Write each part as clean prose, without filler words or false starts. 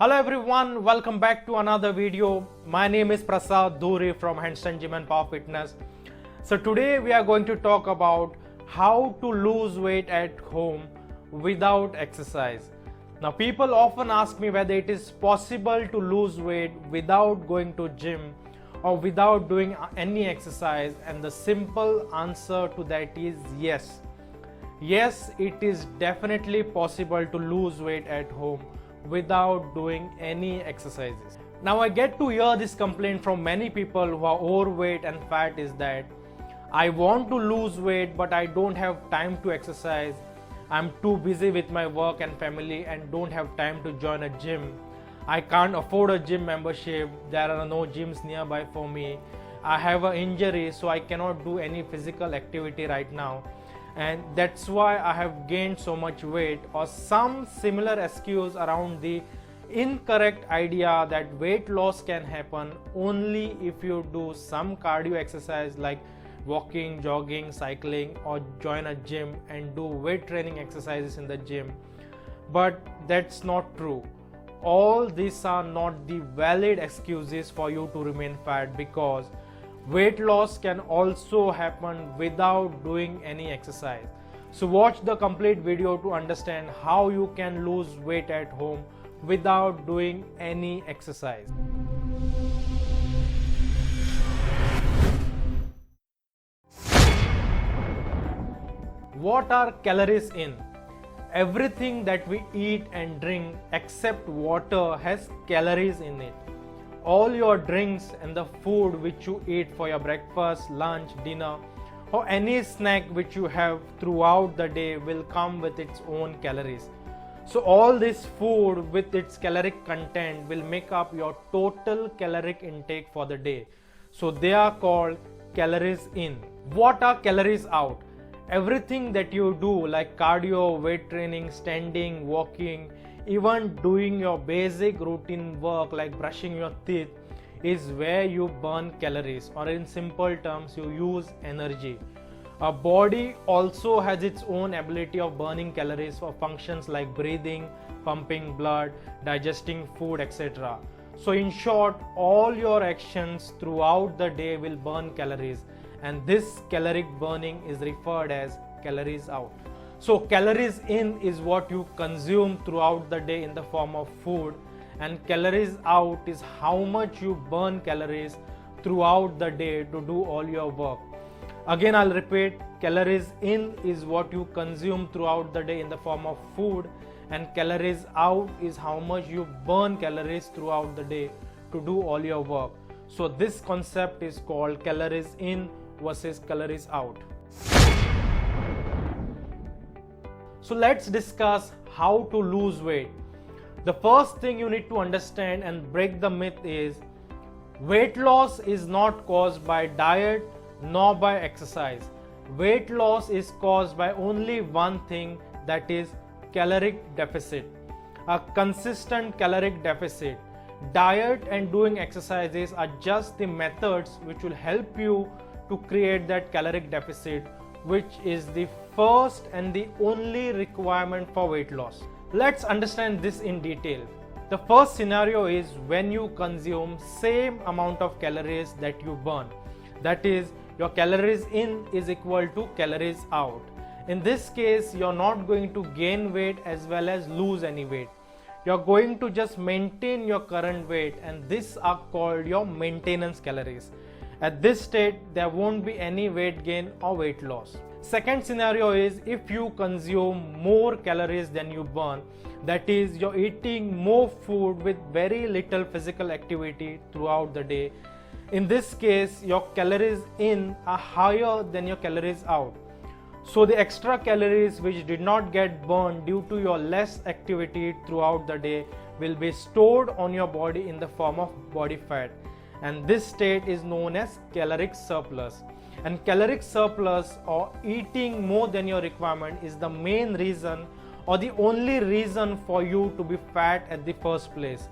Hello everyone, welcome back to another video. My name is Prasad Dhuri from Handstand Gym and Power Fitness. So today we are going to talk about how to lose weight at home without exercise. Now people often ask me whether it is possible to lose weight without going to gym or without doing any exercise, and the simple answer to that is yes. Yes, it is definitely possible to lose weight at home without doing any exercises. Now I get to hear this complaint from many people who are overweight and fat is that I want to lose weight but I don't have time to exercise. I'm too busy with my work and family and don't have time to join a gym. I can't afford a gym membership. There are no gyms nearby for me. I have an injury so I cannot do any physical activity right now, and that's why I have gained so much weight, or some similar excuse around the incorrect idea that weight loss can happen only if you do some cardio exercise like walking, jogging, cycling, or join a gym and do weight training exercises in the gym. But that's not true. All these are not the valid excuses for you to remain fat, because weight loss can also happen without doing any exercise. So watch the complete video to understand how you can lose weight at home without doing any exercise. What are calories in? Everything that we eat and drink except water has calories in it. All your drinks and the food which you eat for your breakfast, lunch, dinner, or any snack which you have throughout the day will come with its own calories. So all this food with its caloric content will make up your total caloric intake for the day. So they are called calories in. What are calories out? Everything that you do like cardio, weight training, standing, walking, even doing your basic routine work like brushing your teeth is where you burn calories, or in simple terms you use energy. Our body also has its own ability of burning calories for functions like breathing, pumping blood, digesting food, etc. So in short, all your actions throughout the day will burn calories, and this caloric burning is referred as calories out. So calories in is what you consume throughout the day in the form of food, and calories out is how much you burn calories throughout the day to do all your work. Again I'll repeat, calories in is what you consume throughout the day in the form of food, and calories out is how much you burn calories throughout the day to do all your work. So this concept is called calories in versus calories out. So let's discuss how to lose weight. The first thing you need to understand and break the myth is weight loss is not caused by diet nor by exercise. Weight loss is caused by only one thing, that is caloric deficit. A consistent caloric deficit. Diet and doing exercises are just the methods which will help you to create that caloric deficit, which is the first and the only requirement for weight loss. Let's understand this in detail. The first scenario is when you consume same amount of calories that you burn. That is, your calories in is equal to calories out. In this case, you're not going to gain weight as well as lose any weight. You're going to just maintain your current weight, and these are called your maintenance calories. At this state, there won't be any weight gain or weight loss. Second scenario is if you consume more calories than you burn. That is, you're eating more food with very little physical activity throughout the day. In this case, your calories in are higher than your calories out. So the extra calories which did not get burned due to your less activity throughout the day will be stored on your body in the form of body fat, and this state is known as caloric surplus. And caloric surplus, or eating more than your requirement, is the main reason or the only reason for you to be fat at the first place.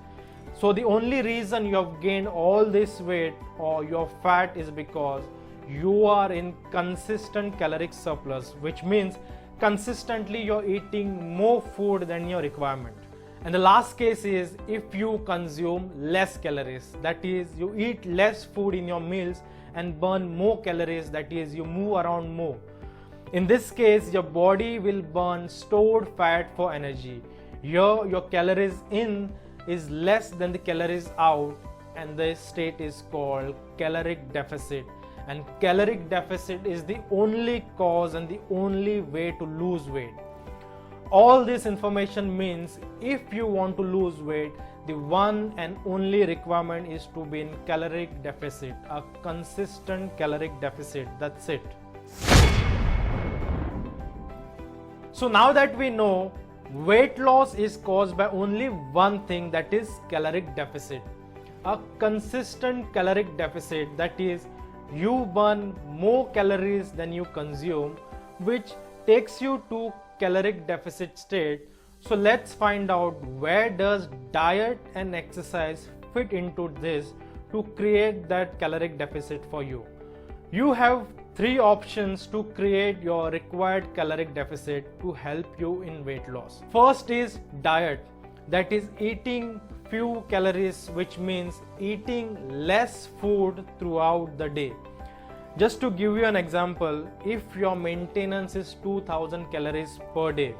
So the only reason you have gained all this weight or you're fat is because you are in consistent caloric surplus, which means consistently you're eating more food than your requirement. And the last case is if you consume less calories, that is, you eat less food in your meals and burn more calories, that is, you move around more. In this case, your body will burn stored fat for energy. Here, your calories in is less than the calories out, and this state is called caloric deficit. And caloric deficit is the only cause and the only way to lose weight. All this information means if you want to lose weight, the one and only requirement is to be in caloric deficit, a consistent caloric deficit. That's it. So now that we know weight loss is caused by only one thing, that is caloric deficit. A consistent caloric deficit, that is, you burn more calories than you consume, which takes you to caloric deficit state. So let's find out where does diet and exercise fit into this to create that caloric deficit for you. You have three options to create your required caloric deficit to help you in weight loss. First is diet, that is eating few calories, which means eating less food throughout the day. Just to give you an example, if your maintenance is 2000 calories per day,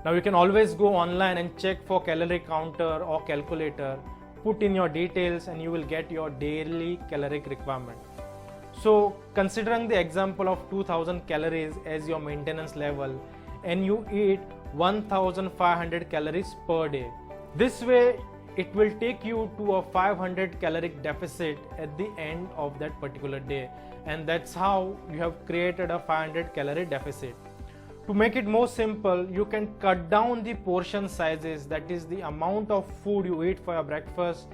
now you can always go online and check for calorie counter or calculator, put in your details and you will get your daily caloric requirement. So considering the example of 2000 calories as your maintenance level, and you eat 1500 calories per day, this way it will take you to a 500 caloric deficit at the end of that particular day, and that's how you have created a 500 calorie deficit. To make it more simple, you can cut down the portion sizes, that is the amount of food you eat for your breakfast,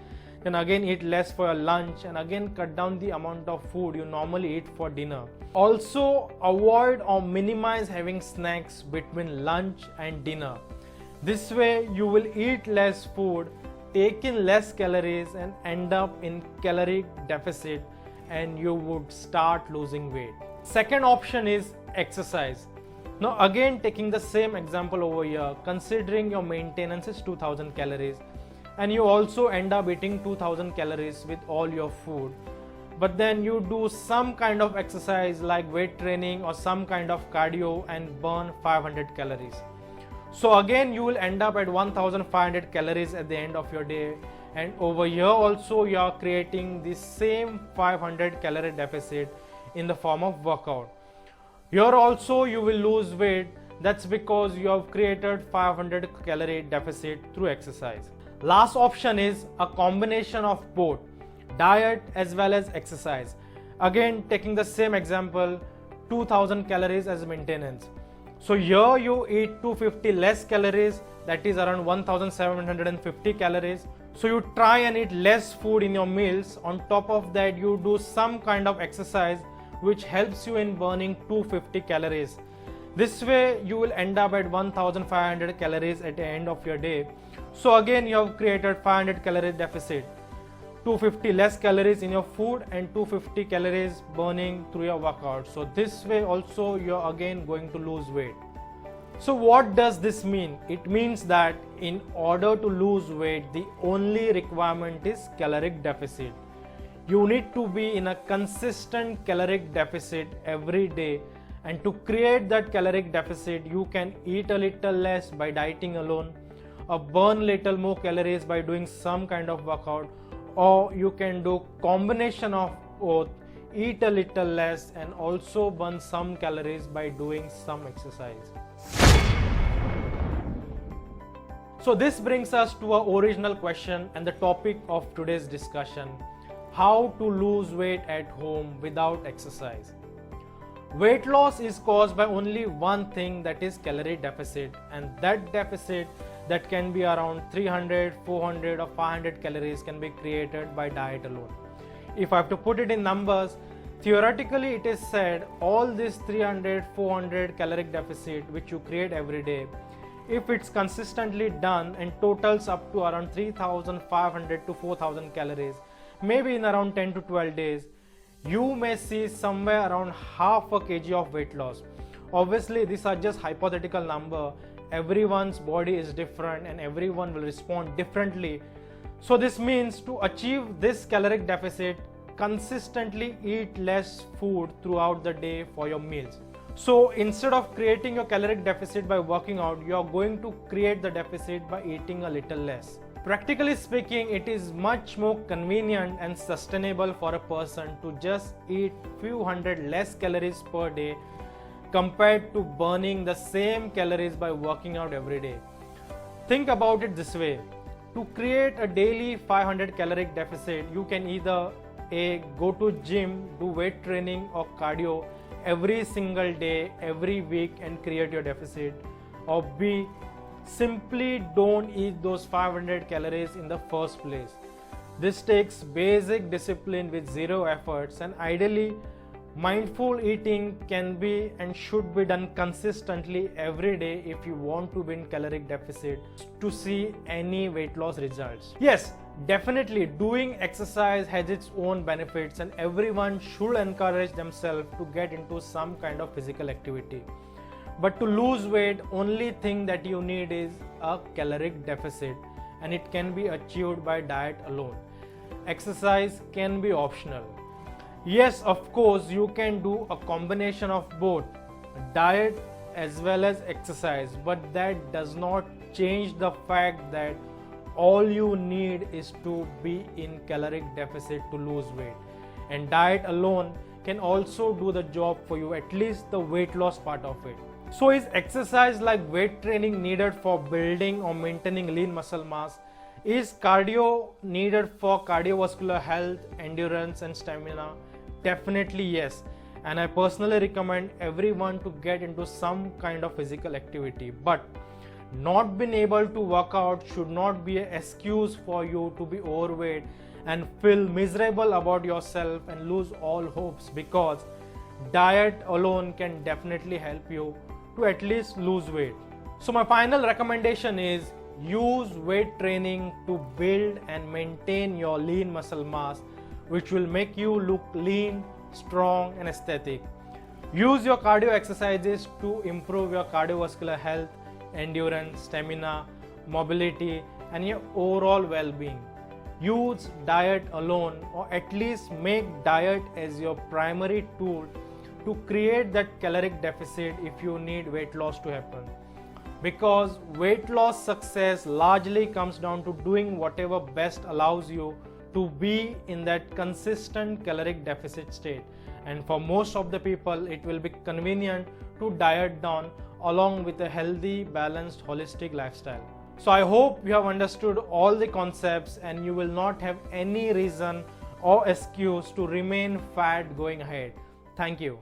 then again eat less for your lunch, and again cut down the amount of food you normally eat for dinner. Also avoid or minimize having snacks between lunch and dinner. This way you will eat less food, take in less calories and end up in caloric deficit, and you would start losing weight. Second option is exercise. Now again taking the same example over here, considering your maintenance is 2000 calories and you also end up eating 2000 calories with all your food, but then you do some kind of exercise like weight training or some kind of cardio and burn 500 calories. So again you will end up at 1500 calories at the end of your day, and over here also you are creating the same 500 calorie deficit in the form of workout. Here also you will lose weight, that's because you have created 500 calorie deficit through exercise. Last option is a combination of both, diet as well as exercise. Again taking the same example, 2000 calories as maintenance. So here you eat 250 less calories, that is around 1750 calories. So you try and eat less food in your meals. On top of that you do some kind of exercise which helps you in burning 250 calories. This way you will end up at 1500 calories at the end of your day. So again you have created 500 calorie deficit, 250 less calories in your food and 250 calories burning through your workout. So this way also you are again going to lose weight. So what does this mean? It means that in order to lose weight, the only requirement is caloric deficit. You need to be in a consistent caloric deficit every day, and to create that caloric deficit you can eat a little less by dieting alone, or burn little more calories by doing some kind of workout, or you can do combination of both, eat a little less and also burn some calories by doing some exercise. So this brings us to our original question and the topic of today's discussion: how to lose weight at home without exercise. Weight loss is caused by only one thing, that is calorie deficit, and that deficit that can be around 300, 400 or 500 calories can be created by diet alone. If I have to put it in numbers, theoretically it is said all this 300, 400 caloric deficit which you create every day, if it's consistently done and totals up to around 3500 to 4000 calories, maybe in around 10 to 12 days, you may see somewhere around half a kg of weight loss. Obviously these are just hypothetical number. everyone's body is different and everyone will respond differently. So this means to achieve this caloric deficit, consistently eat less food throughout the day for your meals. So instead of creating your caloric deficit by working out, you are going to create the deficit by eating a little less. Practically speaking, it is much more convenient and sustainable for a person to just eat few hundred less calories per day compared to burning the same calories by working out every day. Think about it this way. To create a daily 500 caloric deficit, you can either A. Go to gym, do weight training or cardio every single day, every week and create your deficit, or B. Simply don't eat those 500 calories in the first place. This takes basic discipline with zero efforts, and ideally mindful eating can be and should be done consistently every day if you want to win caloric deficit to see any weight loss results. Yes, definitely doing exercise has its own benefits and everyone should encourage themselves to get into some kind of physical activity. But to lose weight, only thing that you need is a caloric deficit, and it can be achieved by diet alone. Exercise can be optional. Yes, of course, you can do a combination of both, diet as well as exercise, but that does not change the fact that all you need is to be in caloric deficit to lose weight, and diet alone can also do the job for you, at least the weight loss part of it. So is exercise like weight training needed for building or maintaining lean muscle mass? Is cardio needed for cardiovascular health, endurance and stamina? Definitely yes, and I personally recommend everyone to get into some kind of physical activity, but not being able to work out should not be an excuse for you to be overweight and feel miserable about yourself and lose all hopes, because diet alone can definitely help you to at least lose weight. So my final recommendation is use weight training to build and maintain your lean muscle mass, which will make you look lean, strong and aesthetic. Use your cardio exercises to improve your cardiovascular health, endurance, stamina, mobility and your overall well-being. Use diet alone, or at least make diet as your primary tool to create that caloric deficit if you need weight loss to happen. Because weight loss success largely comes down to doing whatever best allows you to be in that consistent caloric deficit state, and for most of the people it will be convenient to diet down along with a healthy, balanced, holistic lifestyle. So I hope you have understood all the concepts and you will not have any reason or excuse to remain fat going ahead. Thank you.